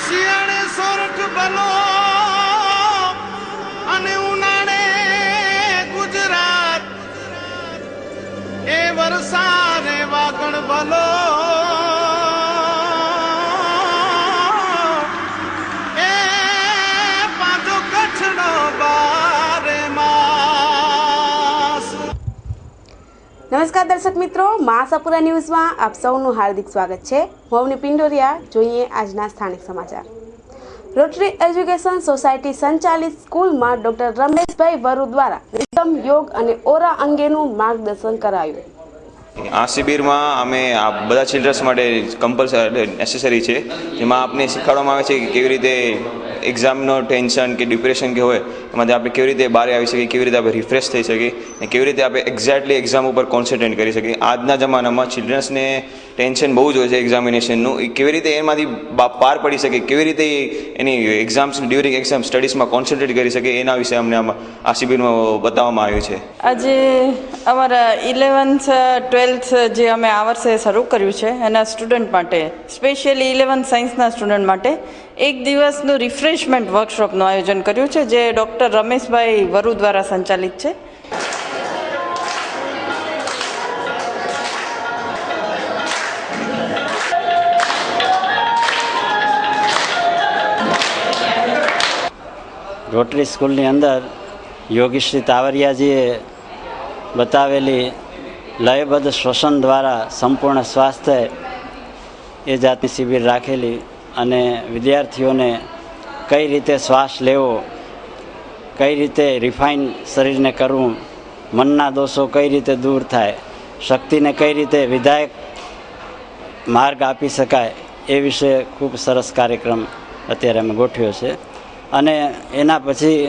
શિયાળે સોરઠ ભલો અને ઉનાળે ગુજરાત એ વરસાદે વાગણ ભલો એ પાછો કચ્છનો બારે માસ। નમસ્કાર દર્શક મિત્રો, મહાસાપુરા ન્યૂઝમાં આપ સૌનું હાર્દિક સ્વાગત છે। હું અવની પિંડોરિયા। જોઈએ આજના સ્થાનિક સમાચાર। રોટરી એજ્યુકેશન સોસાયટી સંચાલિત સ્કૂલમાં ડોક્ટર રમેશભાઈ વરુ દ્વારા રિધમ, યોગ અને ઓરા અંગેનું માર્ગદર્શન કરાયું। આ શિબિરમાં અમે આ બધા ચિલ્ડ્રન્સ માટે કમ્પલસરી નેસેસરી છે, જેમાં આપને શીખવાડવામાં આવે છે કે કેવી રીતે એક્ઝામનો ટેન્શન કે ડિપ્રેશન કે હોય એમાંથી આપણે કેવી રીતે બહાર આવી શકીએ, કેવી રીતે આપણે રિફ્રેશ થઈ શકીએ અને કેવી રીતે આપણે એક્ઝેક્ટલી એક્ઝામ ઉપર કોન્સન્ટ્રેટ કરી શકીએ। આજના જમાનામાં ચિલ્ડ્રન્સને ટેન્શન બહુ જ હોય છે એક્ઝામિનેશનનું, એ કેવી રીતે એમાંથી પાર પડી શકે, કેવી રીતે એની એક્ઝામ્સ ડ્યુરિંગ એક્ઝામ સ્ટડીઝમાં કોન્સન્ટ્રેટ કરી શકે, એના વિશે અમને આ શિબિરમાં બતાવવામાં આવ્યું છે। આજે અમારા 11th 12th જે અમે આ વર્ષે શરૂ કર્યું છે એના સ્ટુડન્ટ માટે, સ્પેશિયલી 11th સાયન્સના સ્ટુડન્ટ માટે એક દિવસનું રિફ્રેશમેન્ટ વર્કશોપનું આયોજન કર્યું છે, જે ડૉક્ટર રમેશભાઈ વરુ દ્વારા સંચાલિત છે। રોટરી સ્કૂલની અંદર યોગીશ્રી તાવરિયાજીએ બતાવેલી લયબદ્ધ શ્વસન દ્વારા સંપૂર્ણ સ્વાસ્થ્ય એ જાતની શિબિર રાખેલી અને વિદ્યાર્થીઓને કઈ રીતે શ્વાસ લેવો, કઈ રીતે રિફાઇન શરીરને કરવું, મનના દોષો કઈ રીતે દૂર થાય, શક્તિને કઈ રીતે વિધાયક માર્ગ આપી શકાય, એ વિશે ખૂબ સરસ કાર્યક્રમ અત્યારે અમે ગોઠવ્યો છે। અને એના પછી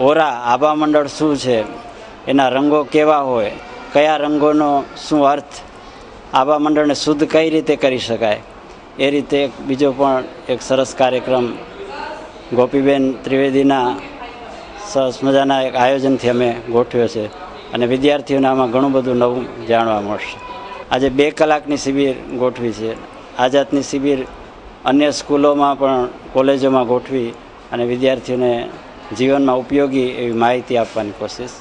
ઓરા આભા મંડળ શું છે, એના રંગો કેવા હોય, કયા રંગોનો શું અર્થ, આભા મંડળને શુદ્ધ કઈ રીતે કરી શકાય, એ રીતે બીજો પણ એક સરસ કાર્યક્રમ ગોપીબેન ત્રિવેદીના સરસ મજાના એક આયોજનથી અમે ગોઠવ્યો છે અને વિદ્યાર્થીઓને આમાં ઘણું બધું નવું જાણવા મળશે। આજે 2 કલાકની શિબિર ગોઠવી છે। આ જાતની શિબિર અન્ય સ્કૂલોમાં પણ કોલેજોમાં ગોઠવી અને વિદ્યાર્થીઓને જીવનમાં ઉપયોગી એવી માહિતી આપવાની કોશિશ।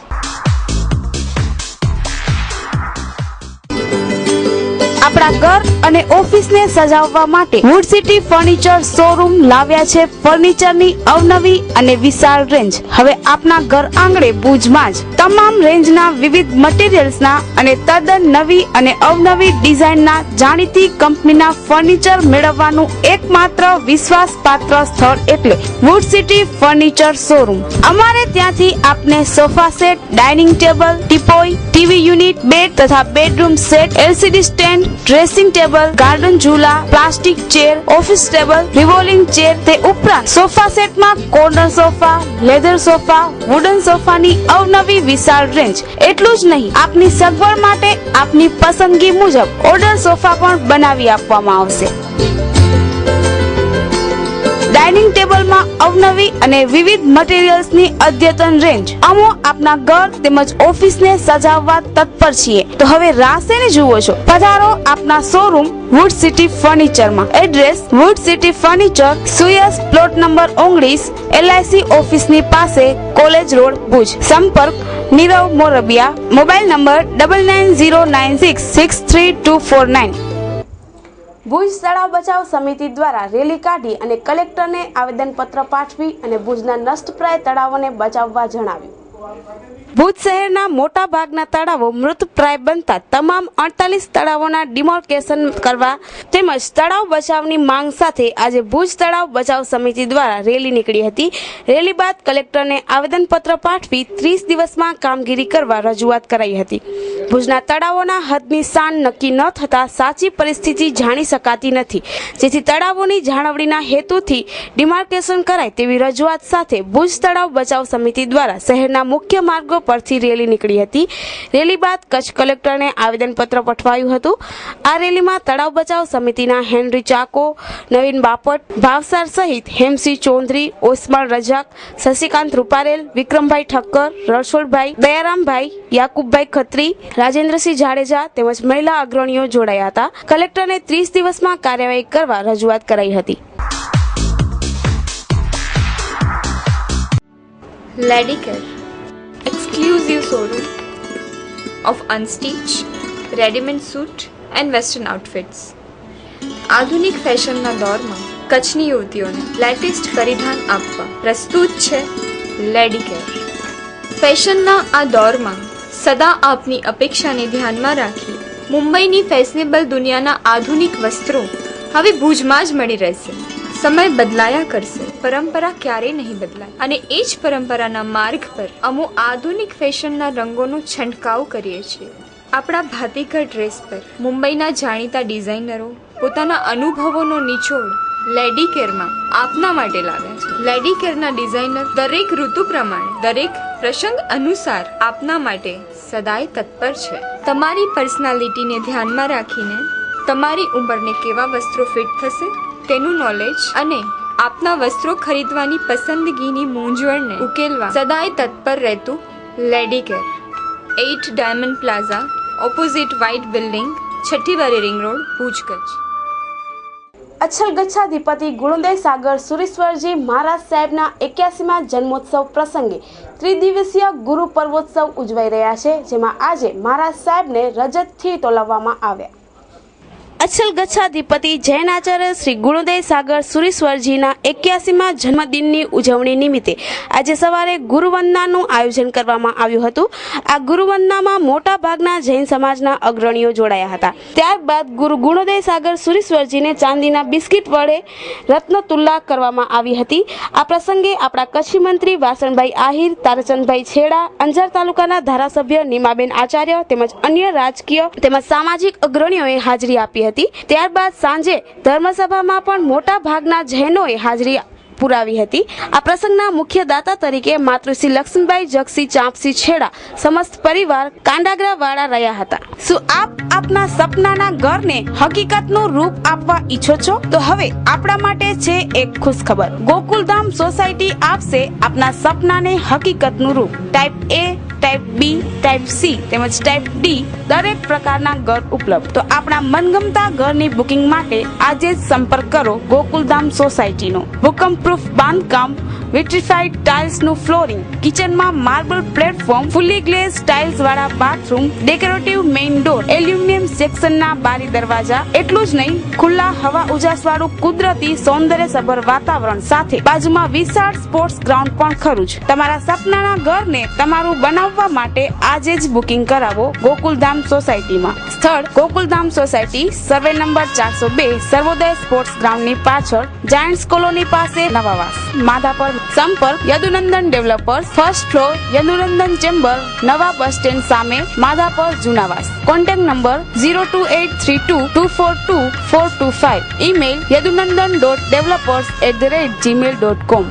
આપણા ઘર અને ઓફિસને સજાવવા માટે વુડ સિટી ફર્નિચર શોરૂમ લાવ્યા છે ફર્નિચરની અવનવી અને વિશાળ રેન્જ। હવે આપના ઘર આંગણે ભુજમાં જ તમામ રેન્જના વિવિધ મટીરીયલ્સના અને તદ્દન નવી અને અવનવી ડિઝાઇનના જાણીતી કંપનીના ફર્નિચર મેળવવાનું એકમાત્ર વિશ્વાસપાત્ર સ્થળ એટલે વુડ સિટી ફર્નિચર શોરૂમ। અમારે ત્યાંથી આપને sofa set, dining table, teapoy, TV unit, bed તથા bedroom set, LCD stand, dressing table, garden ઝૂલા, plastic chair, office table, revolving chair, તે ઉપરાંત સોફા સેટમાં corner sofa, leather sofa, wooden સોફાની અવનવી વિશાળ રેન્જ। એટલું જ નહીં, આપની સગવડ માટે આપની પસંદગી મુજબ ઓર્ડર સોફા પણ બનાવી આપવામાં આવશે। ડાઇનિંગ ટેબલમાં અવનવી અને વિવિધ મટીરીયલ્સની અદ્યતન રેન્જ। અમો આપના ઘર તેમજ ઓફિસને સજાવવા તત્પર છીએ, તો હવે રાહ શેની જુઓ છો? પધારો આપના શોરૂમ વુડ સિટી ફર્નિચરમાં। એડ્રેસ વુડ સિટી ફર્નિચર, સુયસ પ્લોટ નંબર 19, LIC ઓફિસની પાસે, કોલેજ રોડ, ભુજ। સંપર્ક નીરવ મોરબિયા। Mobile number 9909663249। ભુજ તળાવ બચાવ સમિતિ દ્વારા રેલી કાઢી અને કલેક્ટરને આવેદનપત્ર પાઠવી અને ભુજના નષ્ટપ્રાય તળાવોને બચાવવા જણાવ્યું। ભુજ શહેરના મોટા ભાગના તળાવો મૃતપ્રાય બનતા તમામ 48 તળાવોના ડિમાર્કેશન કરવા તેમજ તળાવ બચાવની માંગ સાથે આજે ભુજ તળાવ બચાવ સમિતિ દ્વારા રેલી નીકળી હતી। રેલી બાદ કલેક્ટરને આવેદનપત્ર પાઠવી 30 દિવસમાં કામગીરી કરવા રજૂઆત કરાઈ હતી। ભુજના તળાવોના હદની શાન નક્કી ન થતા સાચી પરિસ્થિતિ જાણી શકાતી નથી, જેથી તળાવોની જાળવણીના હેતુથી ડિમાર્કેશન કરાય તેવી રજૂઆત સાથે ભુજ તળાવ બચાવ સમિતિ દ્વારા શહેરના મુખ્ય માર્ગો પરથી રેલી નીકળી હતી। રેલી બાદ કચ્છ કલેક્ટરને આવેદનપત્ર પઠવાયું હતું। આ રેલીમાં તળાવ બચાવ સમિતિના હેનરી ચાકો, નવીન બાપટ, ભાવસાર સહિત હેમસિંહ ચૌધરી, ઓસમાન રજાક, શશિકાંત રૂપારેલ, વિક્રમભાઈ ઠક્કર, રણછોડભાઈ, દયારામભાઈ, યાકુબભાઈ ખત્રી, રાજેન્દ્રસિંહ જાડેજા તેમજ મહિલા અગ્રણીઓ જોડાયા હતા। કલેક્ટરને 30 દિવસમાં કાર્યવાહી કરવા રજૂઆત કરાઈ હતી। Ladicare, exclusive showroom of unstitched, ready-made suit and western outfits. આધુનિક ફેશનના દોરમાં કચ્છની યુવતીઓને લેટેસ્ટ પરિધાન આપવા પ્રસ્તુત છે લેડીકેર. ફેશનના આ દોરમાં સદા આપની અપેક્ષાને ધ્યાનમાં રાખી મુંબઈની ફેશનેબલ દુનિયાના આધુનિક વસ્ત્રો હવે ભુજમાં જ મળી રહેશે. સમય બદલાયા કરશે, પરંપરા ક્યારેય નહીં બદલાય. અને એ જ પરંપરાના માર્ગ પર અમો આધુનિક ફેશનના રંગોનો છંટકાવ કરીએ છીએ. આપણા ભાતીગળ ડ્રેસ પર મુંબઈના જાણીતા ડિઝાઇનરો પોતાના અનુભવોનો નિચોડ લેડીકેરમાં આપના માટે લાવ્યા છે. લેડીકેરના ડિઝાઇનર દરેક ઋતુ પ્રમાણે, દરેક પ્રસંગ અનુસાર આપના માટે સદાય તત્પર છે. તમારી પર્સનાલિટીને ધ્યાનમાં રાખીને તમારી ઉંમરને કેવા વસ્ત્રો ફિટ થશે તેનું નોલેજ અને આપના વસ્ત્રો ખરીદવાની પસંદગીની મૂંઝવણને ઉકેલવા સદાય તત્પર રહેતું લેડીકેર. 8 diamond plaza, opposite white building, છઠ્ઠી બારી રિંગ રોડ, ભુજ, કચ્છ. અચ્છલ ગચ્છાધિપતિ ગુણોદય સાગર સુરેશ્વરજી મહારાજ સાહેબના 81મા જન્મોત્સવ પ્રસંગે ત્રિદિવસીય ગુરુ પર્વોત્સવ ઉજવાઈ રહ્યા છે, જેમાં આજે મહારાજ સાહેબને રજતથી તોલાવવામાં આવ્યા. અચ્છલ ગચ્છાધિપતિ જૈનાચાર્ય શ્રી ગુણોદય સાગર સુરેશ્વરજીના 81મા જન્મદિનની ઉજવણી નિમિત્તે આજે સવારે ગુરુવંદનાનું આયોજન કરવામાં આવ્યું હતું. આ ગુરુવંદનામાં મોટા ભાગના જૈન સમાજના અગ્રણીઓ જોડાયા હતા. ત્યારબાદ ગુરુ ગુણોદય સાગર સુરેશ્વરજીને ચાંદીના બિસ્કિટ વડે રત્નતુલ્લા કરવામાં આવી હતી. આ પ્રસંગે આપણા કચ્છી મંત્રી વાસણભાઈ આહિર, તારચંદભાઈ છેડા, અંજાર તાલુકાના ધારાસભ્ય નીમાબેન આચાર્ય તેમજ અન્ય રાજકીય તેમજ સામાજિક અગ્રણીઓએ હાજરી આપી હતી. ત્યારબાદ સાંજે ધર્મસભામાં પણ મોટા ભાગના જૈનોએ હાજરી પુરાવી હતી. આ પ્રસંગના મુખ્ય દાતા તરીકે માતૃશ્રી લક્ષ્મીબાઈ જગસી ચાંપસી છેડા સમસ્ત પરિવાર કાંડાગરા વાળા રહ્યા હતા. શું આપ આપના સપનાના ઘરને હકીકતનું રૂપ આપવા ઈચ્છો છો? તો હવે આપણા માટે છે એક ખુશખબર. ગોકુલધામ સોસાયટી આપશે આપના સપનાને હકીકતનું રૂપ. ટાઈપ એ, ટાઈપ બી, ટાઈપ સી તેમજ ટાઈપ ડી દરેક પ્રકારના ઘર ઉપલબ્ધ. તો આપણા મનગમતા ઘરની બુકિંગ માટે આજે જ સંપર્ક કરો ગોકુલધામ સોસાયટીનો. ભૂકંપ પ્રૂફ બાંધકામ, વિટ્રીફાઈડ ટાઇલ્સ નું ફ્લોરિંગ, કિચનમાં marble platform, fully glaze tiles વાળા bathroom, decorative main door, aluminium સેક્શનના બારી દરવાજા. એટલું જ નહીં, ખુલ્લા હવા ઉજાસ વાળું કુદરતી સૌંદર્યસભર વાતાવરણ સાથે બાજુમાં વિશાળ સ્પોર્ટ્સ ગ્રાઉન્ડ પણ ખરું છે. તમારા સપનાના ઘરને તમારું બનાવવા માટે આજે જ બુકિંગ કરાવો ગોકુલધામ સોસાયટીમાં. સ્થળ Gokuldham society, survey number 402, Sarvoday sports ગ્રાઉન્ડની પાછળ, જાયન્ટ્સ કોલોની પાસે, નવાવાસ, માધાપર. સંપર્ક Yadunandan developers, first floor, Yadunandan chamber, નવા બસ સ્ટેન્ડ સામે, Madhapar, Junavas. Contact number 02832242425. Email yadunandan.developers@gmail.com.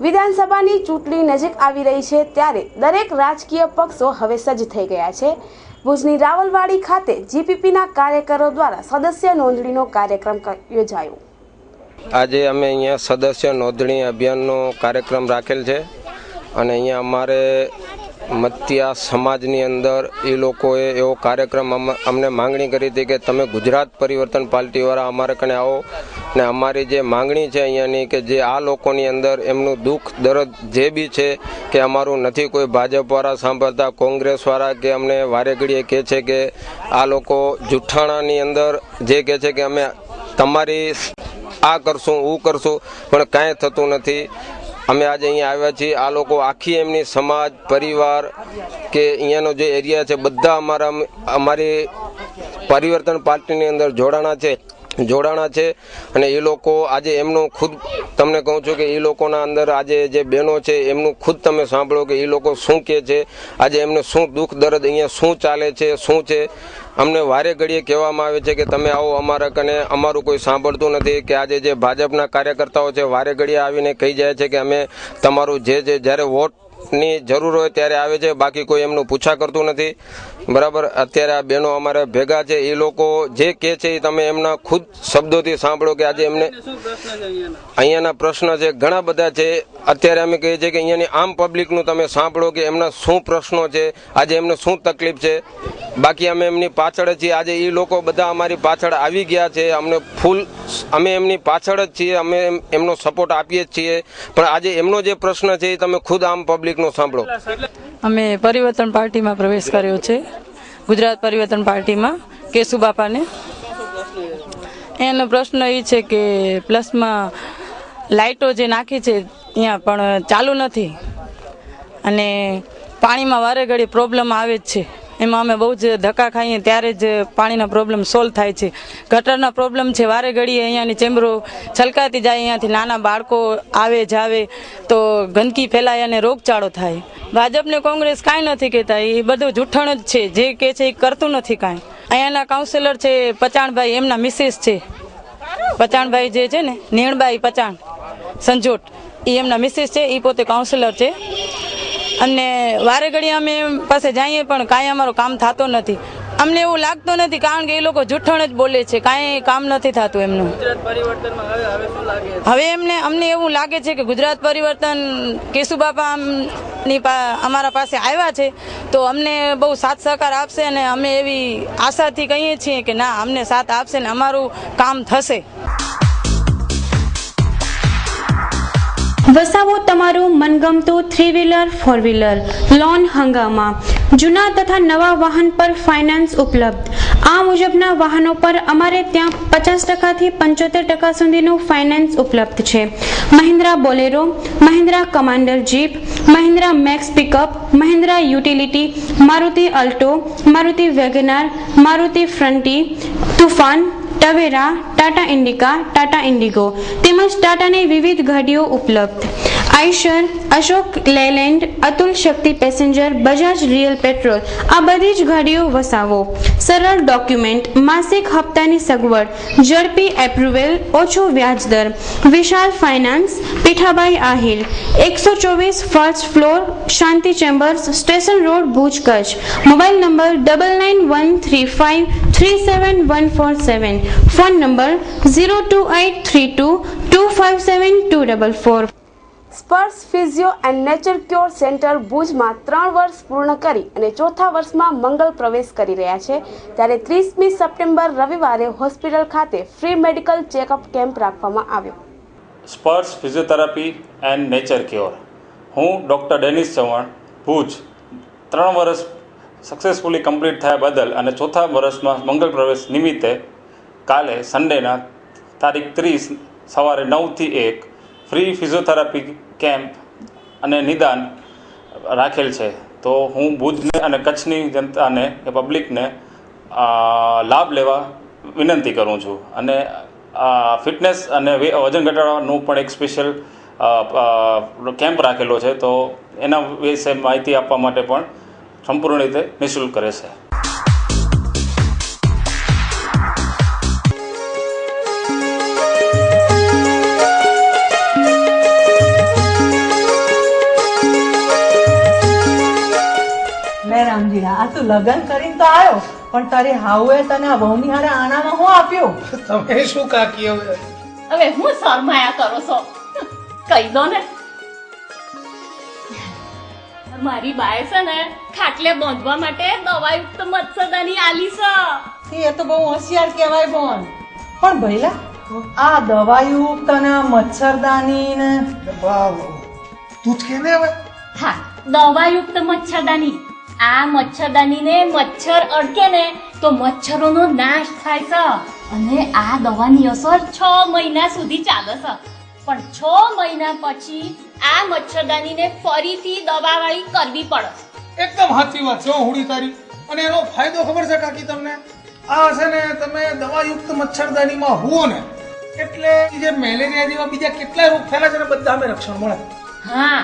વિધાનસભાની ચૂંટણી નજીક આવી રહી છે, ત્યારે દરેક રાજકીય પક્ષો હવે સજ્જ થઈ ગયા છે. ભુજની રાવલવાડી ખાતે જીપીપીના કાર્યકરો દ્વારા સદસ્ય નોંધણીનો કાર્યક્રમ યોજાયો. આજે અમે અહીંયા સદસ્ય નોંધણી અભિયાનનો કાર્યક્રમ રાખેલ છે અને અહીંયા અમારે મત્યા સમાજની અંદર એ લોકોએ એવો કાર્યક્રમ અમને માંગણી કરી હતી કે તમે ગુજરાત પરિવર્તન પાર્ટીવાળા અમારે કને આવો ને અમારી જે માંગણી છે અહીંયાની કે જે આ લોકોની અંદર એમનું દુઃખ દર્દ જે બી છે કે અમારું નથી કોઈ ભાજપવાળા સાંભળતા, કોંગ્રેસવાળા કે અમને વારે ઘડીએ કહે છે કે આ લોકો જુઠ્ઠાણાની અંદર જે કહે છે કે અમે તમારી આ કરશું હું કરશું, પણ કાંઈ થતું નથી. અમે આજે અહીંયા આવ્યા છીએ. આ લોકો આખી એમની સમાજ પરિવાર કે અહીંયાનો જે એરિયા છે બધા અમારી પરિવર્તન પાર્ટીની અંદર જોડાણા છે અને એ લોકો આજે એમનું ખુદ તમને કહું છું કે એ લોકોના અંદર આજે જે બહેનો છે એમનું ખુદ તમે સાંભળો કે એ લોકો શું કહે છે, આજે એમને શું દુઃખ દર્દ અહીંયા શું ચાલે છે, શું છે. અમને વારે ઘડીએ કહેવામાં આવે છે કે તમે આવો અમારા કને, અમારું કોઈ સાંભળતું નથી. કે આજે જે ભાજપના કાર્યકર્તાઓ છે વારે ઘડીએ આવીને કહી જાય છે કે અમે તમારું જે જ્યારે વોટ ની જરૂર હોય ત્યારે આવે છે, બાકી કોઈ એમનું પૂછા કરતું નથી. બરાબર. અત્યારે આ બહેનો અમારે ભેગા છે, એ લોકો જે કહે છે એ તમે એમના ખુદ શબ્દોથી સાંભળો કે આજે એમને અહીંયાના પ્રશ્ન છે ઘણા બધા છે. અત્યારે અમે કહીએ છીએ કે અહીંયાની આમ પબ્લિકનું તમે સાંભળો કે એમના શું પ્રશ્નો છે, આજે એમને શું તકલીફ છે. બાકી અમે એમની પાછળ જ છીએ. આજે એ લોકો બધા અમારી પાછળ આવી ગયા છે, અમને ફૂલ અમે એમની પાછળ જ છીએ, અમે એમનો સપોર્ટ આપીએ જ છીએ. પણ આજે એમનો જે પ્રશ્ન છે એ તમે ખુદ આમ પબ્લિકનો સાંભળો. અમે પરિવર્તન પાર્ટીમાં પ્રવેશ કર્યો છે, ગુજરાત પરિવર્તન પાર્ટીમાં કેશુબાપાને. એનો પ્રશ્ન એ છે કે પ્લસમાં લાઇટો જે નાખી છે અહીંયા પણ ચાલુ નથી અને પાણીમાં વારે ઘડી પ્રોબ્લેમ આવે જ છે. એમાં અમે બહુ જ ધક્કા ખાઈએ ત્યારે જ પાણીના પ્રોબ્લેમ સોલ્વ થાય છે. ગટરના પ્રોબ્લેમ છે, વારે ઘડીએ અહીંયાની ચેમ્બરો છલકાતી જાય, અહીંયાથી નાના બાળકો આવે જાવે તો ગંદકી ફેલાય અને રોગચાળો થાય. ભાજપને કોંગ્રેસ કાંઈ નથી કહેતા, એ બધું જૂઠણ જ છે, જે કહે છે એ કરતું નથી કાંઈ. અહીંયાના કાઉન્સિલર છે પચાણભાઈ, એમના મિસેસ છે પચાણભાઈ જે છે ને નીણબાઈ પચાણ સંજોટ, એ એમના મિસેસ છે, એ પોતે કાઉન્સિલર છે. અને વારે ઘડી અમે પાસે જઈએ પણ કાંઈ અમારું કામ થતો નથી. અમને એવું લાગતું નથી કારણ કે એ લોકો જૂઠણ જ બોલે છે, કાંઈ કામ નથી થતું એમનું. હવે અમને એવું લાગે છે કે ગુજરાત પરિવર્તન કેશુબાપાની અમારા પાસે આવ્યા છે તો અમને બહુ સાથ સહકાર આપશે અને અમે એવી આશાથી કહીએ છીએ કે ના, અમને સાથ આપશે ને અમારું કામ થશે. વસાવો તમારું મનગમતું 3 વ્હીલર 4 વ્હીલર લોન હંગામા. જૂના તથા નવા વાહન પર ફાઇનાન્સ ઉપલબ્ધ. આ મુજબના વાહનો પર અમારે ત્યાં 50% થી 75% સુધીનું ફાઇનાન્સ ઉપલબ્ધ છે. Mahindra Bolero, Mahindra Commander jeep, Mahindra Max pickup, Mahindra utility, Maruti Alto, Maruti WagonR, Maruti Fronti, Toofan, Tavera, Tata Indica, Tata Indigo તેમજ ટાટાની વિવિધ ગાડીઓ ઉપલબ્ધ. Eicher, Ashok Leyland, Atul Shakti passenger, Bajaj real petrol આ બધી જ ગાડીઓ વસાવો. સરળ ડોક્યુમેન્ટ, માસિક હપ્તાની સગવડ, ઝડપી એપ્રુવેલ, ઓછો વ્યાજદર. Vishal finance, Pithabhai Ahir, 124 first floor, Shanti chambers, station road, Bhuj, Kutch. Mobile number 9913537147. Phone number 02832257244. Sparsh physio and nature cure centre ભુજમાં 3 વર્ષ પૂર્ણ કરી અને ચોથા વર્ષમાં મંગલ પ્રવેશ કરી રહ્યા છે, ત્યારે 30મી સપ્ટેમ્બર રવિવારે હોસ્પિટલ ખાતે ફ્રી મેડિકલ ચેકઅપ કેમ્પ રાખવામાં આવ્યો. સ્પર્શ ફિઝિયોથેરાપી એન્ડ નેચર ક્યોર. હું ડૉક્ટર ડેનિસ ચૌહાણ, ભુજ. 3 વર્ષ સક્સેસફુલી કમ્પ્લીટ થયા બદલ અને ચોથા વર્ષમાં મંગલ પ્રવેશ નિમિત્તે કાલે સન્ડેના તારીખ 30 સવારે 9 થી 1 ફ્રી ફિઝિયોથેરાપી કેમ્પ અને નિદાન રાખેલ છે. તો હું ભુજને અને કચ્છની જનતાને કે પબ્લિકને લાભ લેવા વિનંતી કરું છું. અને ફિટનેસ અને વજન ઘટાડવાનું પણ એક સ્પેશિયલ કેમ્પ રાખેલો છે, તો એના વિશે માહિતી આપવા માટે પણ સંપૂર્ણ રીતે નિઃશુલ્ક રહેશે. રામજી, આ તું લગ્ન કરીને તો આવ્યો પણ તારી હાઉએ તને આ બહુની હારે આણામાં હું આપ્યું? તમે શું કાકી હવે હું શરમાયા કરો છો, કહી દો ને. મારી બાએ છે ને ખાટલે બાંધવા માટે દવાયુક્ત મચ્છરદાની આલી છે. એ તો બહુ હોશિયાર કહેવાય બોન. પણ ભઈલા આ દવાયુક્ત અને મચ્છરદાની ને તું જ કે ને હવે. હા, દવાયુક્ત મચ્છરદાની. આ મચ્છરદાનીને મચ્છર અડકે ને તો મચ્છરોનો નાશ થાય છે અને આ દવાની અસર 6 મહિના સુધી ચાલે છે. પણ 6 મહિના પછી આ મચ્છરદાનીને ફરીથી દવાવાળી કરવી પડે. એકદમ સાચી વાત છે હુડી તારી. અને એનો ફાયદો ખબર છે કાકી તમને? આ છે ને તમે દવાયુક્ત મચ્છરદાનીમાં હુઓ ને એટલે જે મેલેરિયા જેવા બીજા કેટલા રોગ ફેલાય છે ને બધા અમે રક્ષણ મળે. હા,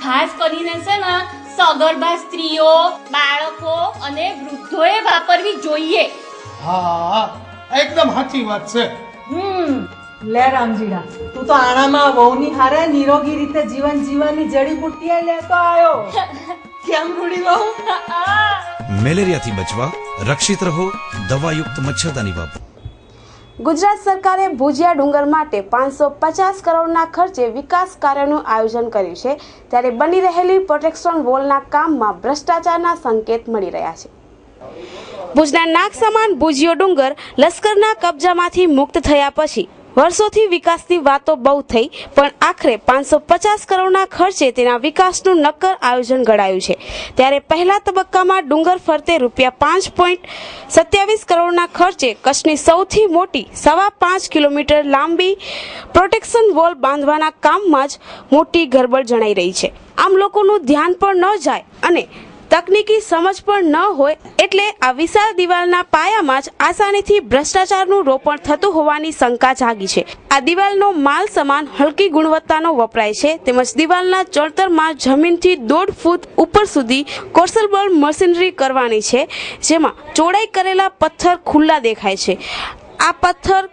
ખાસ કરીને છે ને સગર્ભા સ્ત્રીઓ, બાળકો અને વૃદ્ધોએ વાપરવી જોઈએ. હા, એકદમ સાચી વાત છે. લે રામજીડા, તું તો આણામાં વહુની હારે નિરોગી રીતે જીવન જીવવાની જડીબુટ્ટી લેતો આવ્યો. કેમ રૂડી વહુ? મેલેરિયાથી બચવા રક્ષિત રહો, દવાયુક્ત મચ્છરદાની વાપરો. ગુજરાત સરકારે ભુજિયા ડુંગર માટે 550 કરોડના ખર્ચે વિકાસ કાર્યોનું આયોજન કર્યું છે, ત્યારે બની રહેલી પ્રોટેક્શન વોલના કામમાં ભ્રષ્ટાચારના સંકેત મળી રહ્યા છે. ભુજના નાગ સમાન ભુજિયો ડુંગર લશ્કરના કબજામાંથી મુક્ત થયા પછી વર્ષોથી વિકાસની વાતો બહુ થઈ, પણ આખરે 550 કરોડના ખર્ચે તેના વિકાસનું નક્કર આયોજન ઘડાયું છે. ત્યારે પહેલા તબક્કામાં ડુંગર ફરતે ₹5.27 કરોડના ખર્ચે કચ્છની સૌથી મોટી 5.25 કિલોમીટર લાંબી પ્રોટેક્શન વોલ બાંધવાના કામમાં જ મોટી ગરબડ જણાઈ રહી છે. આમ લોકોનું ધ્યાન પણ ન જાય અને તકનીકી સમજ પણ ન હોય એટલે આ વિશાળ દિવાલના પાયામાં જ આસાનીથી ભ્રષ્ટાચારનું રોપણ થતું હોવાની શંકા જાગી છે. આ દિવાલનો માલ સમાન હલકી ગુણવત્તાનો વપરાય છે, તેમજ દિવાલના ચણતરમાં જમીનથી 1.5 ફૂટ ઉપર સુધી કોર્સલબલ મશીનરી કરવાની છે, જેમાં ચોડાઈ કરેલા પથ્થર ખુલ્લા દેખાય છે. આ પથ્થર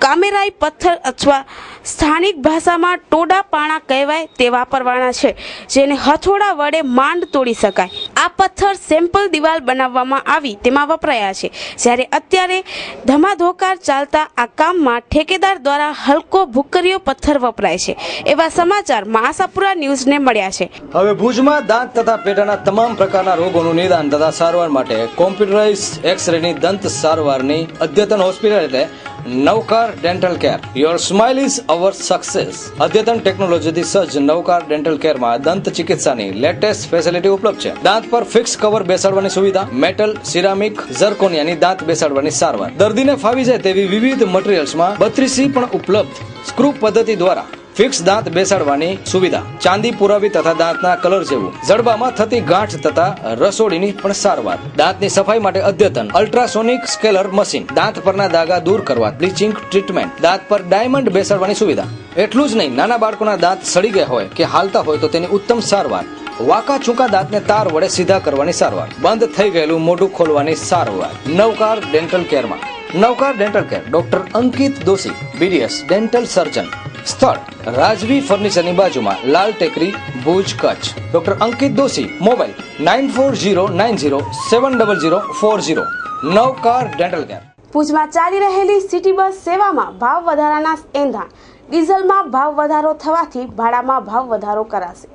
કામેરાઈ પથ્થર અથવા સ્થાનિક ભાષામાં ટોડા પાણા કહેવાય તે વાપરવાના છે, જેને હથોડા વડે માંડ તોડી શકાય. આ પથ્થર સેમ્પલ દિવાલ બનાવવામાં આવી તેમાં વપરાયા છે, જ્યારે અત્યારે ધમાધોકાર ચાલતા આ કામમાં ઠેકેદાર દ્વારા હલકો ભૂકરીયો પથ્થર વપરાય છે, એવા સમાચાર આશાપુરા ન્યૂઝને મળ્યા છે. હવે ભુજમાં દાંત તથા પેટાના તમામ પ્રકારના રોગોનું નિદાન તથા સારવાર માટે કોમ્પ્યુટરાઇઝ એક્સ-રેની દંત સારવારની અદ્યતન હોસ્પિટલ એટલે Navkar dental care. Your smile is our success. અદ્યતન ટેકનોલોજીથી સજ્જ નવકાર ડેન્ટલ કેરમાં દંત ચિકિત્સાની લેટેસ્ટ ફેસિલિટી ઉપલબ્ધ છે. દાંત પર ફિક્સ કવર બેસાડવાની સુવિધા, મેટલ, સિરામિક, ઝર્કોનિયાની દાંત બેસાડવાની સારવાર, દર્દીને ફાવી જાય તેવી વિવિધ મટીરીયલ્સમાં 32C પણ ઉપલબ્ધ. સ્ક્રૂ પદ્ધતિ દ્વારા ફિક્સ દાંત બેસાડવાની સુવિધા, ચાંદી પુરાવી તથા દાંતના કલર જેવું, જડબામાં થતી ગાંઠ તથા રસોડીની પણ સારવાર, દાંતની સફાઈ માટે અદ્યતન અલ્ટ્રાસોનિક સ્કેલર મશીન, દાંત પરના દાગા દૂર કરવા બ્લીચિંગ ટ્રીટમેન્ટ, દાંત પર ડાયમંડ બેસાડવાની સુવિધા. એટલું જ નહીં, નાના બાળકોના દાંત સડી ગયા હોય કે હાલતા હોય તો તેની ઉત્તમ સારવાર, વાંકા ચૂકા દાંતને તાર વડે સીધા કરવાની સારવાર, બંધ થઈ ગયેલું મોઢું ખોલવાની સારવાર નવકાર ડેન્ટલ કેરમાં. નવકાર ડેન્ટલ કેર, ડોક્ટર અંકિત દોશી, BDS ડેન્ટલ સર્જન. સ્થળ રાજવી ફર્નિચરની બાજુમાં, લાલ ટેકરી, ભુજ, કચ્છ. ડોક્ટર અંકિત દોશી, મોબાઈલ 9409070040. નવકાર ડેન્ટલ કેર. ભુજમાં ચાલી રહેલી સિટી બસ સેવામાં ભાવ વધારાના એંધાણ. ડીઝલમાં ભાવ વધારો થવાથી ભાડામાં ભાવ વધારો કરાશે.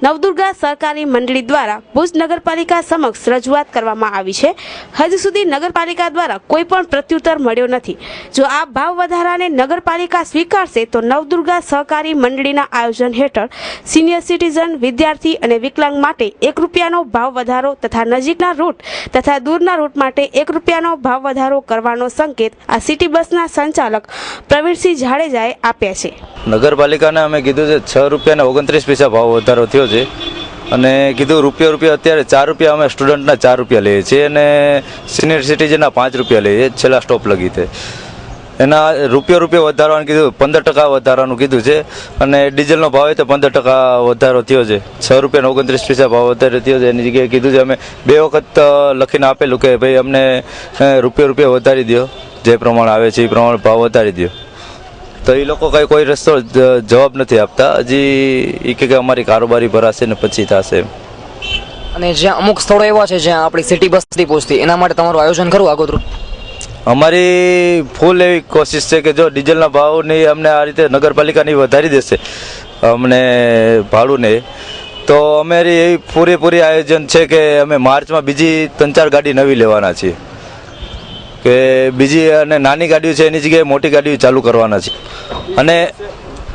નવદુર્ગા સહકારી મંડળી દ્વારા ભુજ નગરપાલિકા સમક્ષ રજૂઆત કરવામાં આવી છે. હજુ સુધી નગરપાલિકા દ્વારા કોઈ પણ પ્રત્યુત્તર મળ્યો નથી. જો આ ભાવ વધારાને નગરપાલિકા સ્વીકારશે તો નવદુર્ગા સહકારી મંડળીના આયોજન હેઠળ સિનિયર સિટીઝન, વિદ્યાર્થી અને વિકલાંગ માટે ₹1નો ભાવ વધારો તથા નજીકના રૂટ તથા દૂરના રૂટ માટે ₹1નો ભાવ વધારો કરવાનો સંકેત આ સિટી બસના સંચાલક પ્રવીણસિંહ જાડેજાએ આપ્યા છે. નગરપાલિકાને અમે કીધું છે ₹6.29 ભાવ વધારો થયો છે અને કીધું રૂપિયા અત્યારે ₹4 અમે સ્ટુડન્ટના ₹4 લઈએ છીએ અને સિનિયર સિટીઝનના ₹5 લઈએ છીએ છેલ્લા સ્ટોપ લગી છે. એના રૂપિયા વધારવાનું કીધું, 15% વધારવાનું કીધું છે અને ડીઝલનો ભાવ તો 15% વધારો થયો છે. ₹6.29 ભાવ વધારો થયો છે. એની જગ્યાએ કીધું છે અમે 2 વખત લખીને આપેલું કે ભાઈ અમને રૂપિયા વધારી દો, જે પ્રમાણે આવે છે એ પ્રમાણે ભાવ વધારી દો. તો એ લોકો કોઈ રસ્તો જવાબ નથી આપતા. હજી એ કે અમારી કારોબારી ભરાશે ને પછી થશે. અને જ્યાં અમુક સ્થળો એવા છે જ્યાં આપણી સિટી બસ નથી પહોંચતી, એના માટે તમારું આયોજન કરવું આગોતરું? અમારી ફૂલ એવી કોશિશ છે કે જો ડીઝલના ભાવની અમને આ રીતે નગરપાલિકાની વધારી દેશે અમને ભાડું ને, તો અમારી એવી પૂરેપૂરી આયોજન છે કે અમે માર્ચમાં બીજી 3-4 ગાડી નવી લેવાના છીએ, કે બીજી અને નાની ગાડીઓ છે એની જગ્યાએ મોટી ગાડીઓ ચાલુ કરવાના છે. અને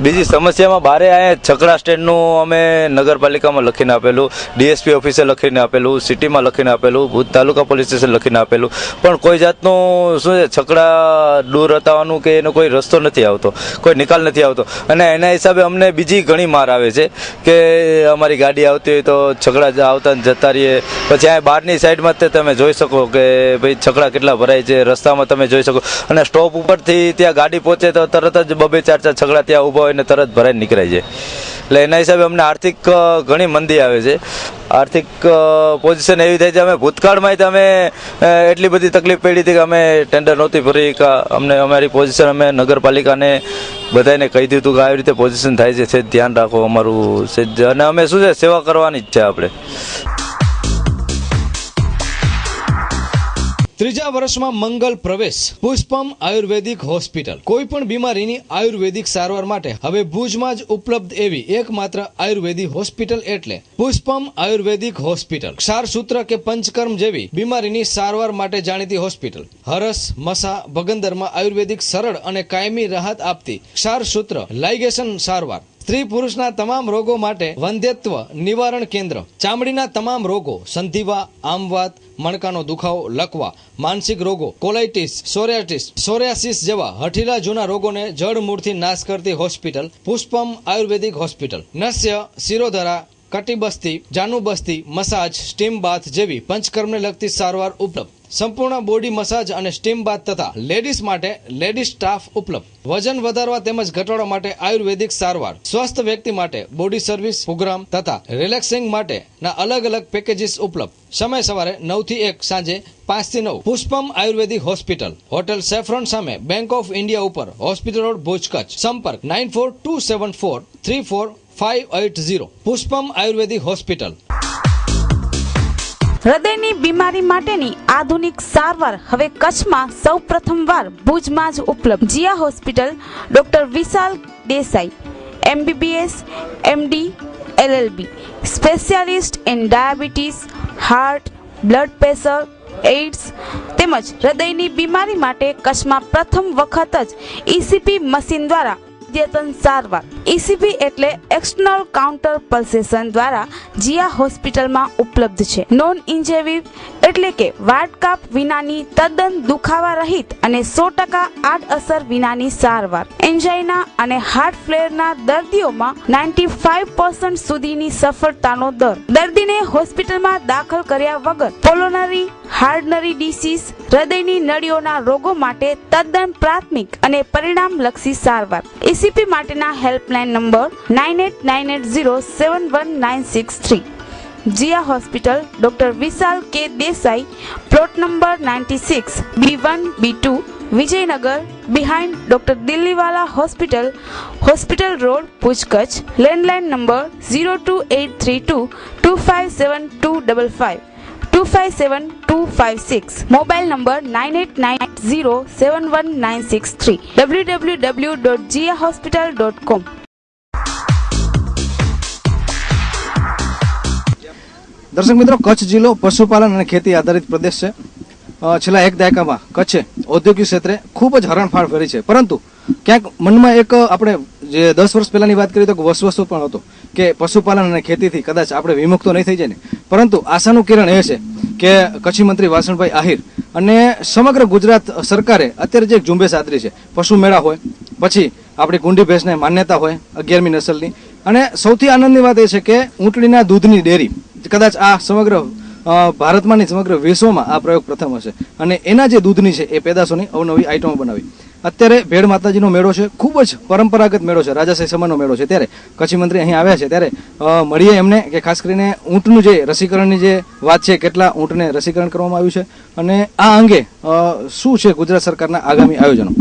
બીજી સમસ્યામાં બારે અહીંયા છકડા સ્ટેન્ડનું અમે નગરપાલિકામાં લખીને આપેલું, DSP ઓફિસે લખીને આપેલું, સિટીમાં લખીને આપેલું, ભુજ તાલુકા પોલીસ સ્ટેશન લખીને આપેલું, પણ કોઈ જાતનું શું છે છકડા દૂર હટાવવાનું કે એનો કોઈ રસ્તો નથી આવતો, કોઈ નિકાલ નથી આવતો. અને એના હિસાબે અમને બીજી ઘણી માર આવે છે કે અમારી ગાડી આવતી હોય તો છકડા આવતા જતા રહીએ. પછી અહીંયા બહારની સાઈડમાં તે તમે જોઈ શકો કે ભાઈ છકડા કેટલા ભરાય છે, રસ્તામાં તમે જોઈ શકો. અને સ્ટોપ ઉપરથી ત્યાં ગાડી પહોંચે તો તરત જ 2-4 છકડા ત્યાં ઊભા હોય ને તરત ભરાઈ નીકળાય છે. એટલે એના હિસાબે અમને આર્થિક ઘણી મંદી આવે છે. આર્થિક પોઝિશન એવી થાય છે, અમે ભૂતકાળમાં અમે એટલી બધી તકલીફ પડી હતી કે અમે ટેન્ડર નહોતી ભરી કે અમને અમારી પોઝિશન અમે નગરપાલિકાને બધાને કહી દીધું કે આવી રીતે પોઝિશન થાય છે, સેજ ધ્યાન રાખો અમારું સેજ, અને અમે શું છે સેવા કરવાની જ છે આપણે. ત્રીજા વર્ષમાં મંગલ પ્રવેશ. પુષ્પમ આયુર્વેદિક હોસ્પિટલ. કોઈ પણ બીમારીની આયુર્વેદિક સારવાર માટે હવે ભુજમાં જ ઉપલબ્ધ એવી એકમાત્ર આયુર્વેદિક હોસ્પિટલ એટલે પુષ્પમ આયુર્વેદિક હોસ્પિટલ. ક્ષારસૂત્ર કે પંચકર્મ જેવી બીમારીની સારવાર માટે જાણીતી હોસ્પિટલ. હરસ, મસા, ભગંદરમાં આયુર્વેદિક સરળ અને કાયમી રાહત આપતી ક્ષારસૂત્ર લાઇગેશન સારવાર. સ્ત્રી પુરુષના તમામ રોગો માટે વંધ્યત્વ નિવારણ કેન્દ્ર. ચામડીના તમામ રોગો, સંધિવા, આમવાત, મણકાનો દુખાવો, લકવા, માનસિક રોગો, કોલાઇટિસ, સોરિયાસિસ જેવા હઠીલા જૂના રોગોને જડમૂળથી નાશ કરતી હોસ્પિટલ પુષ્પમ આયુર્વેદિક હોસ્પિટલ. નસ્ય, શિરોધરા, કટિબસ્તી, જાનુબસ્તી, મસાજ, સ્ટીમ બાથ જેવી પંચકર્મને લગતી સારવાર ઉપલબ્ધ. સંપૂર્ણ બોડી મસાજ અને સ્ટીમ બાથ તથા લેડીઝ માટે લેડીઝ સ્ટાફ ઉપલબ્ધ. વજન વધારવા તેમજ ઘટાડવા માટે આયુર્વેદિક સારવાર. સ્વસ્થ વ્યક્તિ માટે બોડી સર્વિસ પ્રોગ્રામ તથા રિલેક્સિંગ માટેના અલગ અલગ પેકેજીસ ઉપલબ્ધ. સમય સવારે 9 થી 1, સાંજે 5 થી 9. પુષ્પમ આયુર્વેદિક હોસ્પિટલ, હોટેલ સેફ્રોન સામે, બેંક ઓફ ઇન્ડિયા ઉપર, હોસ્પિટલ રોડ, ભુજ, કચ્છ. સંપર્ક 9427434580. પુષ્પમ આયુર્વેદિક હોસ્પિટલ. હૃદયની બીમારી માટેની આધુનિક સારવાર હવે કચ્છમાં સૌ પ્રથમવાર ભુજમાં જ ઉપલબ્ધ. Jiya hospital, doctor Vishal Desai, MBBS, MD, LLB, specialist in diabetes, heart, blood pressure, AIDS તેમજ હૃદયની બીમારી માટે કચ્છમાં પ્રથમ વખત જ ECP મશીન દ્વારા અદ્યતન સારવાર. ECP એટલે એક્સટર્નલ કાઉન્ટર પલ્સેશન દ્વારા જીયા હોસ્પિટલમાં ઉપલબ્ધ છે. નોન ઇન્વેઝિવ એટલે કે વાટકાપ વિનાની તદ્દન દુખાવા રહિત અને 100% આડઅસર વિનાની સારવાર. એન્જાઇના અને હાર્ટ ફ્લેરના દર્દીઓમાં 95% સુધીની સફળતાનો દર. દર્દીને હોસ્પિટલમાં દાખલ કર્યા વગર પોલોનરી હાર્ટનરી ડિસીઝ, હૃદયની નળીઓના રોગો માટે તદ્દન પ્રાથમિક અને પરિણામલક્ષી સારવાર. ECP માટેના helpline number 9890711963. Jia hospital, doctor Vishal K Desai, plot number 96, B1, B2, Vijaynagar, behind doctor Delhiwala hospital, hospital road, Bhuj, Kutch. Landline number 02832257255, 257256. Mobile number 9890711963. www.jiahospital.com. દર્શક મિત્રો, કચ્છ જિલ્લો પશુપાલન અને ખેતી આધારિત પ્રદેશ છે. છેલ્લા એક દાયકામાં કચ્છે ઔદ્યોગિક ક્ષેત્રે ખૂબ જ હરણફાળ ભરી છે, પરંતુ ક્યાંક મનમાં એક આપણે જે 10 વર્ષ પહેલાની વાત કરીએ તો વસવસો પણ હતો કે પશુપાલન અને ખેતીથી કદાચ આપણે વિમુખ તો નહીં થઈ જાય ને. પરંતુ આશાનું કિરણ એ છે કે કચ્છી મંત્રી વાસણભાઈ આહિર અને સમગ્ર ગુજરાત સરકારે અત્યારે જે ઝુંબેશ આદરી છે, પશુ મેળા હોય, પછી આપણી કુંડી ભેંસને માન્યતા હોય 11મી નસલની, અને સૌથી આનંદની વાત એ છે કે ઊંટડીના દૂધની ડેરી કદાચ આ સમગ્ર ભારતમાં નહીં સમગ્ર વિશ્વમાં આ પ્રયોગ પ્રથમ હશે. અને એના જે દૂધની છે એ પેદાશોની અવનવી આઈટમો બનાવી. અત્યારે ભેડ માતાજીનો મેળો છે, ખૂબ જ પરંપરાગત મેળો છે, રાજાશાહી સમયનો મેળો છે. ત્યારે કચ્છી મંત્રી અહીં આવ્યા છે, ત્યારે મળીએ એમને કે ખાસ કરીને ઊંટનું જે રસીકરણની જે વાત છે, કેટલા ઊંટને રસીકરણ કરવામાં આવ્યું છે અને આ અંગે શું છે ગુજરાત સરકારના આગામી આયોજનો.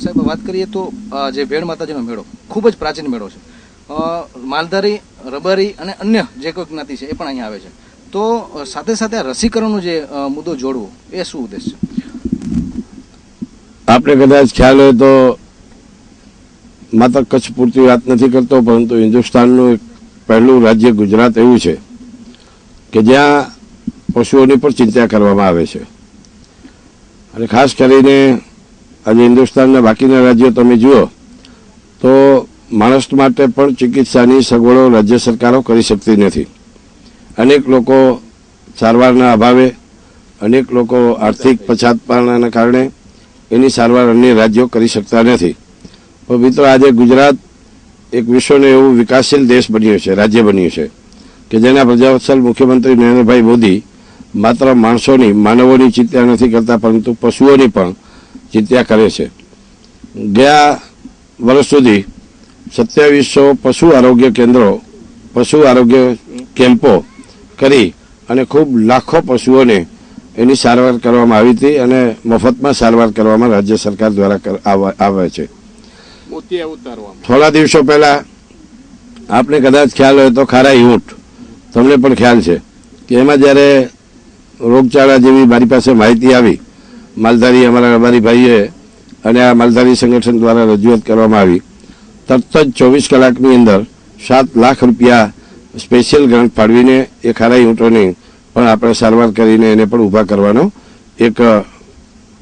સાહેબ, વાત કરીએ તો જે ભેડ માતાજીનો મેળો ખૂબ જ પ્રાચીન મેળો છે. માલધારી, રબારી અને અન્ય જે કોઈ જ્ઞાતિ છે એ પણ અહીંયા આવે છે. તો સાથે સાથે રસીકરણનો જે મુદ્દો જોડવો એ શું ઉદ્દેશ છે? આપણે કદાચ ખ્યાલ હોય તો માત્ર કચ્છ પૂરતી વાત નથી કરતો, પરંતુ હિન્દુસ્તાનનું એક પહેલું રાજ્ય ગુજરાત એવું છે કે જ્યાં પશુઓની પણ ચિંતા કરવામાં આવે છે. અને ખાસ કરીને આજે હિન્દુસ્તાનના બાકીના રાજ્યો તમે જુઓ તો માણસ માટે પણ ચિકિત્સાની સગવડો રાજ્ય સરકારો કરી શકતી નથી. અનેક લોકો સારવારના અભાવે, અનેક લોકો આર્થિક પછાતપણાના કારણે એની સારવાર અન્ય રાજ્યો કરી શકતા નથી. પણ મિત્રો, આજે ગુજરાત એક વિશ્વનો એવું વિકાસશીલ દેશ બન્યો છે, રાજ્ય બન્યું છે કે જેના પ્રજાવત્સલ મુખ્યમંત્રી નરેન્દ્રભાઈ મોદી માત્ર માણસોની, માનવોની ચિંતા નથી કરતા, પરંતુ પશુઓની પણ ચિંતા કરે છે. ગયા વર્ષ સુધી 2700 પશુ આરોગ્ય કેન્દ્રો, પશુ આરોગ્ય કેમ્પો કરી અને ખૂબ લાખો પશુઓને એની સારવાર કરવામાં આવી હતી અને મફતમાં સારવાર કરવામાં રાજ્ય સરકાર દ્વારા આવે છે. થોડા દિવસો પહેલા આપને કદાચ ખ્યાલ હોય તો ખારાઈ ઊંટ, તમને પણ ખ્યાલ છે કે એમાં જ્યારે રોગચાળા જેવી મારી પાસે માહિતી આવી, માલધારી અમારી ભાઈએ અને આ માલધારી સંગઠન દ્વારા રજૂઆત કરવામાં આવી, તરત જ 24 કલાકની અંદર 7 લાખ રૂપિયા સ્પેશિયલ ગ્રાન્ટ ફાળવીને એ ખારાઈ ઊંટોની પણ આપણે સારવાર કરીને એને પણ ઊભા કરવાનો એક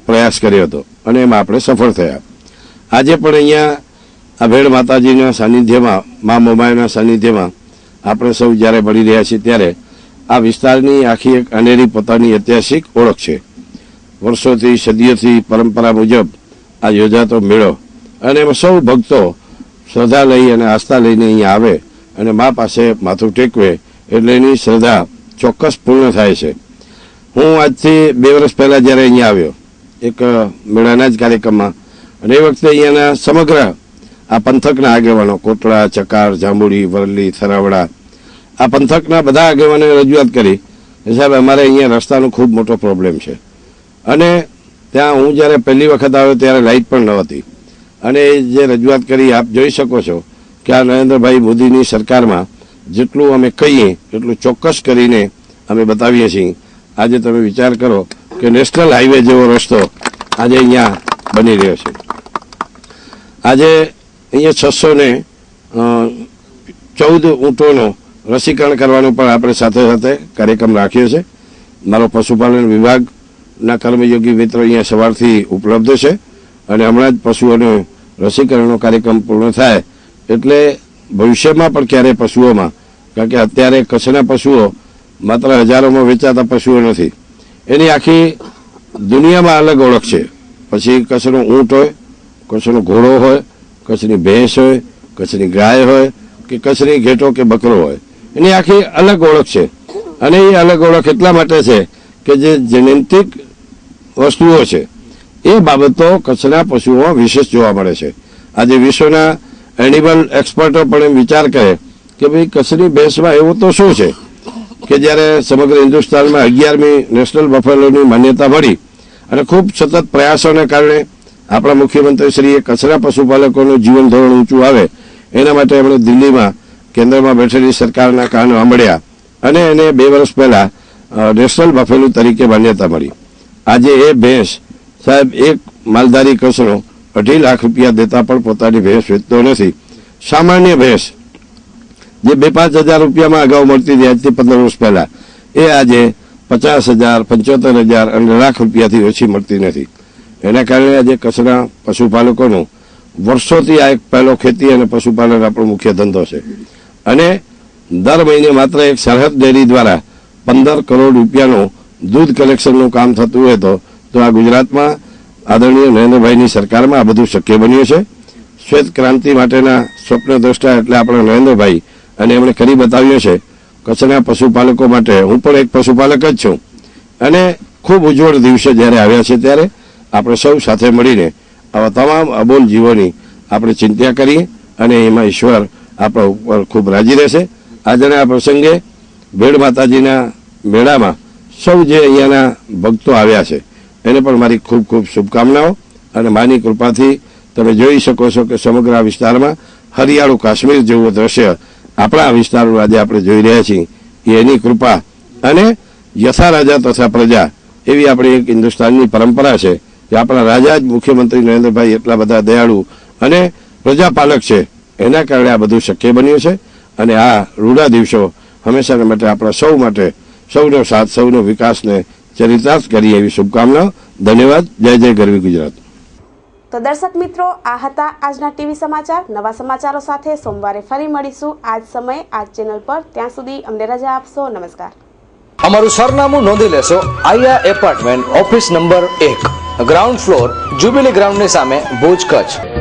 પ્રયાસ કર્યો હતો અને એમાં આપણે સફળ થયા. આજે પણ અહીંયા આ ભેડ માતાજીના સાનિધ્યમાં, મા મોમાયના સાનિધ્યમાં આપણે સૌ જ્યારે મળી રહ્યા છીએ ત્યારે આ વિસ્તારની આખી એક અનેરી પોતાની ઐતિહાસિક ઓળખ છે. વર્ષોથી, સદીઓથી પરંપરા મુજબ આ યોજાતો મેળો અને એમાં સૌ ભક્તો શ્રદ્ધા લઈ અને આસ્થા લઈને અહીંયા આવે અને મા પાસે માથું ટેકવે એટલે એની શ્રદ્ધા ચોક્કસ પૂર્ણ થાય છે. હું આજથી 2 વર્ષ પહેલાં જ્યારે અહીંયા આવ્યો એક મેળાના જ કાર્યક્રમમાં, અને એ વખતે અહીંયાના સમગ્ર આ પંથકના આગેવાનો, કોટડા, ચકાર, જાંબુડી, વરલી, થરાવડા, આ પંથકના બધા આગેવાનોએ રજૂઆત કરી કે સાહેબ અમારે અહીંયા રસ્તાનો ખૂબ મોટો પ્રોબ્લેમ છે. અને ત્યાં હું જ્યારે પહેલી વખત આવ્યો ત્યારે લાઇટ પણ ન હતી અને જે રજૂઆત કરી આપ જોઈ શકો છો કે આ નરેન્દ્રભાઈ મોદીની સરકારમાં જેટલું અમે કહીએ એટલું ચોક્કસ કરીને અમે બતાવીએ છીએ. આજે તમે વિચાર કરો કે નેશનલ હાઈવે જેવો રસ્તો આજે અહીંયા બની રહ્યો છે. આજે અહીંયા 614 ઊંટોનો રસીકરણ કરવાનું પણ આપણે સાથે સાથે કાર્યક્રમ રાખ્યો છે. મારો પશુપાલન વિભાગના કર્મયોગી મિત્રો અહીંયા સવારથી ઉપલબ્ધ છે અને હમણાં જ પશુઓનો રસીકરણનો કાર્યક્રમ પૂર્ણ થાય એટલે ભવિષ્યમાં પણ ક્યારેય પશુઓમાં, કારણ કે અત્યારે કચ્છના પશુઓ માત્ર હજારોમાં વેચાતા પશુઓ નથી, એની આખી દુનિયામાં અલગ ઓળખ છે. પછી કચ્છનો ઊંટ હોય, કચ્છનો ઘોડો હોય, કચ્છની ભેંસ હોય, કચ્છની ગાય હોય કે કચ્છની ઘેટો કે બકરો હોય, એની આખી અલગ ઓળખ છે. અને એ અલગ ઓળખ એટલા માટે છે કે જે જેનેટિક વસ્તુઓ છે એ બાબતો કચ્છના પશુઓમાં વિશેષ જોવા મળે છે. આજે વિશ્વના એનિમલ એક્સપર્ટો પણ એમ વિચાર કરે કે ભાઈ કચ્છની ભેંસમાં એવું તો શું છે કે જ્યારે સમગ્ર હિન્દુસ્તાનમાં 11મી નેશનલ બફેલોની માન્યતા મળી અને ખૂબ સતત પ્રયાસોને કારણે આપણા મુખ્યમંત્રીશ્રીએ કચ્છના પશુપાલકોનું જીવન ધોરણ ઊંચું આવે એના માટે એમણે દિલ્હીમાં કેન્દ્રમાં બેઠેલી સરકારના કાન સાંભળ્યા અને એને 2 વર્ષ પહેલા નેશનલ બફેલો તરીકે માન્યતા મળી. આજે એ ભેંસ સાહેબ એક માલધારી કચ્છનો 2.5 લાખ રૂપિયા દેતા પણ પોતાની ભેંસ વેચતો નથી. સામાન્ય ભેંસ જે 2-5 હજાર રૂપિયામાં અગાઉ મળતી હતી આજથી 15 વર્ષ પહેલા, એ આજે 50,000, 75,000 અને લાખ રૂપિયાથી ઓછી મળતી નથી. એના કારણે આજે કચ્છના પશુપાલકોનું વર્ષોથી આ એક પહેલો ખેતી અને પશુપાલન આપણો મુખ્ય ધંધો છે. અને દર મહિને માત્ર એક સરહદ ડેરી દ્વારા 15 કરોડ રૂપિયાનું દૂધ કલેક્શનનું કામ થતું હોય તો આ ગુજરાતમાં આદરણીય નરેન્દ્રભાઈની સરકારમાં આ બધું શક્ય બન્યું છે. શ્વેત ક્રાંતિ માટેના સ્વપ્નદ્રષ્ટા એટલે આપણા નરેન્દ્રભાઈ, અને એમણે કરી બતાવ્યું છે કચ્છના પશુપાલકો માટે. હું પણ એક પશુપાલક જ છું અને ખૂબ ઉજ્જવળ દિવસે જ્યારે આવ્યા છે ત્યારે આપણે સૌ સાથે મળીને આવા તમામ અબોલ જીવોની આપણે ચિંતા કરીએ અને એમાં ઈશ્વર આપણા ઉપર ખૂબ રાજી રહેશે. આજના આ પ્રસંગે ભેડ માતાજીના મેળામાં સૌ જે અહીંયાના ભક્તો આવ્યા છે એને પણ મારી ખૂબ ખૂબ શુભકામનાઓ. અને માની કૃપાથી તમે જોઈ શકો છો કે સમગ્ર આ વિસ્તારમાં હરિયાળું કાશ્મીર જેવું દ્રશ્ય આપણા આ વિસ્તારમાં આજે આપણે જોઈ રહ્યા છીએ. એની કૃપા અને યથા રાજા તથા પ્રજા એવી આપણી એક હિન્દુસ્તાનની પરંપરા છે કે આપણા રાજા જ મુખ્યમંત્રી નરેન્દ્રભાઈ એટલા બધા દયાળુ અને પ્રજાપાલક છે. એના કારણે આ બધું શક્ય બન્યું છે. અને આ રૂડા દિવસો હંમેશા માટે આપણા સૌ માટે સૌનો સાથ, સૌનો વિકાસને ચરિતાર્થ કરીએ એવી શુભકામનાઓ. ધન્યવાદ. જય જય ગરવી ગુજરાત. તો દર્શક મિત્રો, આ હતા આજના ટીવી સમાચાર. નવા સમાચારો સાથે સોમવારે ફરી મળીશું આ જ સમયે આ ચેનલ પર. ત્યાં સુધી અમને રજા આપશો. નમસ્કાર. અમારું સરનામું નોંધી લેશો. Aaya apartment, office number 1, ground floor, jubilee ગ્રાઉન્ડની સામે, ભુજ, કચ્છ.